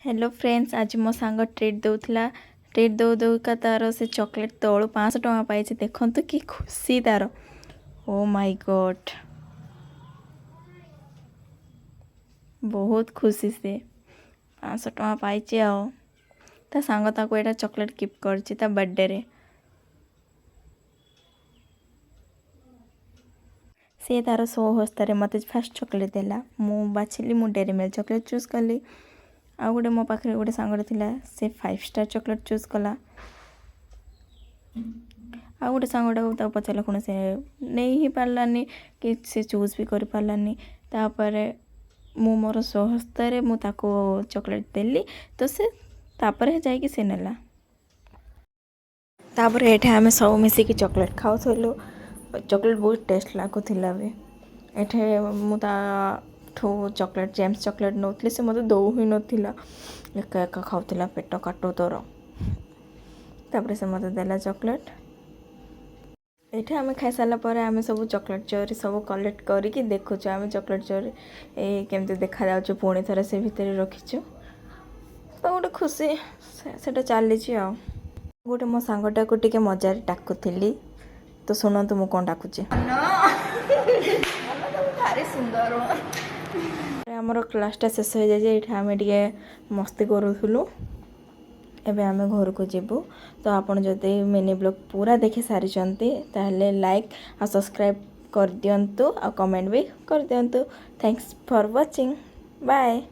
Hello friends, आज मो सांग ट्रीट दौला ट्रीट दौ दौका तार से चॉकलेट तलू 500 टଙ୍କା पाई। देखु कि खुशी तार। ओ माय गॉड, बहुत खुशी से 500 टଙ୍କା पाई। ता सांग ताको एटा चॉकलेट गिफ्ट करछि ता बर्थडे रे। से तार 100 हस्तारे मते फास्ट चॉकलेट देला। मु बाछिली, मु डेरी मिल्क चॉकलेट चूज कली। आ गोटे मो पाखे गोटे सांगटे थिला, से 5 स्टार चॉकलेट चूज कला। आ गोटे सांगटा पचारा कौन से नहीं ही पार्लानी कि से चूज भी कर पार्लानी। तापर मु मोर 100 हस्तारे मु ताको चॉकलेट देली तो से तापर जाइकी से नेला। तापर एठे आमे सब मिसिकी चॉकलेट खाउथलु। चॉकलेट बहुत टेस्ट लागुथिला बे। एठे मु ता ठो चॉकलेट जेम्स चॉकलेट नौथले से मते दौ ही नथिला, एका एका खाउथिला, पेट काटो तोर। तापर से मते देला चॉकलेट। एठे आमे खाइ साला पर आमे सब चॉकलेट चोरी सब कलेक्ट करिकी देखुछु। आमे चॉकलेट चोरी ए केमते देखा जाउछु पुणी थरे से भितरे रखिछु। तो गोटे खुशी सेटा चालिछि। आ गोटे मो सांगटा को टिके मजारे डाकुथिली, तो सुनंतु मु कोन डाकुछि। भारी सुंदर आमर क्लासटा शेष हो जाए। ये आम टे मस्ती करूँ। एबे आमे घर को जीवु। तो आपन जदि मिनी ब्लॉग पूरा देखि सारी ताहले लाइक और सब्सक्राइब कर दियंतु और कमेंट भी कर दियंतु। Thanks for watching. बाय।